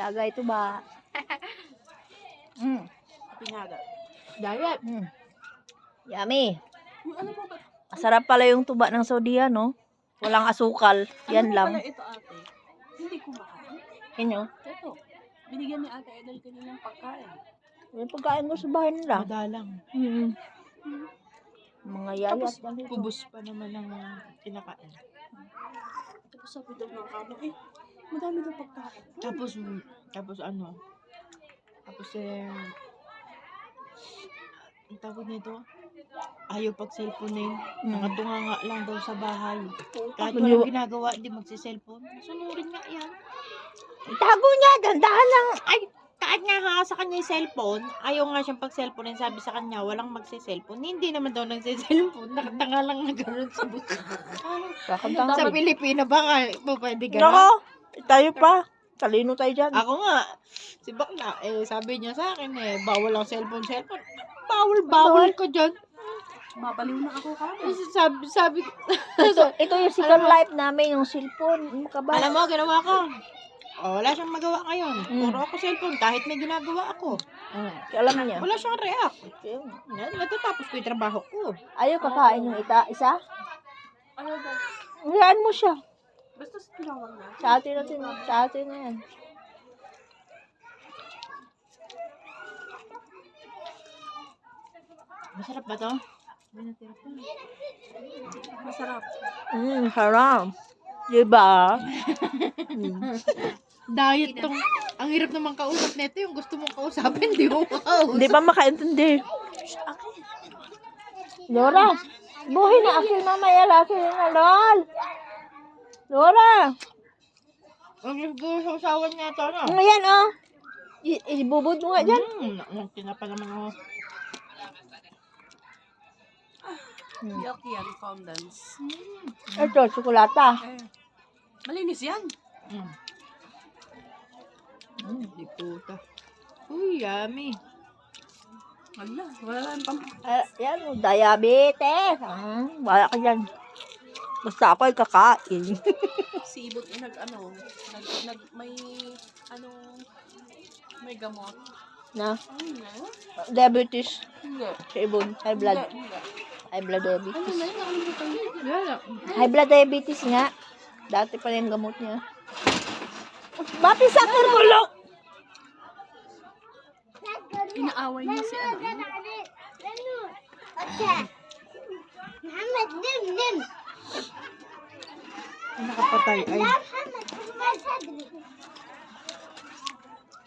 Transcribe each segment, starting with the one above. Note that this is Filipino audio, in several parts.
Tagay tuba. Pinaga. Diet. Yummy. Ano po ba? Masarap pala yung tuba ng Saudia, no? Walang asukal. Yan Ano po lang. pala ito, ate? Hindi ko makain. Inyo? Ito. Binigyan ni Ate Edel kanilang pagkain. Yung pagkain mo sa bahay nila. Madalang. Mga yayat Tapos, yan dito. Kubos pa naman ng kinakain. Tapos sabi daw ng kamo, madami daw pagkain. Tapos ano? Tapos ang tawag nito? Ayaw pag-cellphone Nakatunga nga lang daw sa bahay. Kahit walang ginagawa, hindi magsi-cellphone. Sunurin nga yan. Itago niya, dandahan lang. Ay, kahit nga ha, sa kanya yung cellphone, ayaw nga siyang pag-cellphone. Sabi sa kanya, walang magsi-cellphone. Hindi naman daw nagsi-cellphone. Nakatanga lang na gano'n sa buto. Kakantang Sa Pilipina ba pwede gano'n? Nako, tayo pa. Talino tayo dyan. Ako nga, si Bakla, sabi niya sa akin bawal ang cellphone. Bawal ka dyan. Mabaliw na ako kamo. Sabi, Ito yung second life namin, yung cellphone. Ano ka ba? alam mo, ginawa ko. Wala siyang magawa ngayon. Puro ako cellphone, kahit may ginagawa ako. Alam niya. Wala siyang react. Natatapos ko yung trabaho ko. Ayaw kakain yung isa? Ano ba? Hayaan mo siya. Basta tinawag na. Sa atin na yan. Masarap ba to? May natira pa. Masarap. Haram. Diba? Diet tong, ang hirap naman kausap nito, yung gusto mong kausapin, di mo makausap. Hindi pa makaintindi. Dora, buhay na aking mamaya laki na lol. Dora. Ang gusto sa usawan niya ito, no? Ngayon, oh. Ibubod mo nga dyan. Nagtina pa naman ako. Yuck yan, fondants. Ito, tsokolata. Malinis yan. Di puta. Uy, yummy. Wala lang pang... Yan, diabetes. Wala ka dyan. Basta ako ay kakain. Si Ibot may gamot. Na, Ano na? diabetes. Hindi. Sa ibon, high blood. Hindi. High blood Ano diabetes. na yun? Nakalimutan yun. Wala. High blood diabetes nga. Dati pa yung gamot niya. Bapi sa karmulo! Inaaway niya si ano. Ay, nakapatay.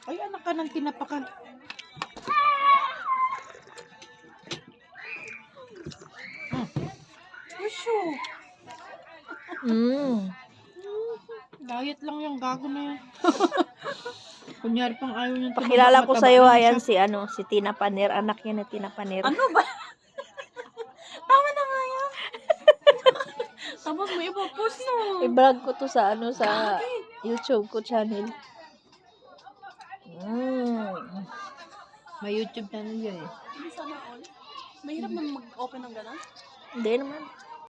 Ay, anak ka ng tinapakan. Pusyo. Diet lang yung gago na yan. Kunyari pang ayaw niyang Pakilala ko sa'yo, mataba ayan siya. si Tina Paner. Anak niya na Tina Paner. Ano ba? Tama na nga yan. Tapos may ipopost no. I-vlog ko to sa YouTube ko channel. May YouTube channel yan Hindi sana all. Mahirap na mag-open ng gano'n. Hindi naman.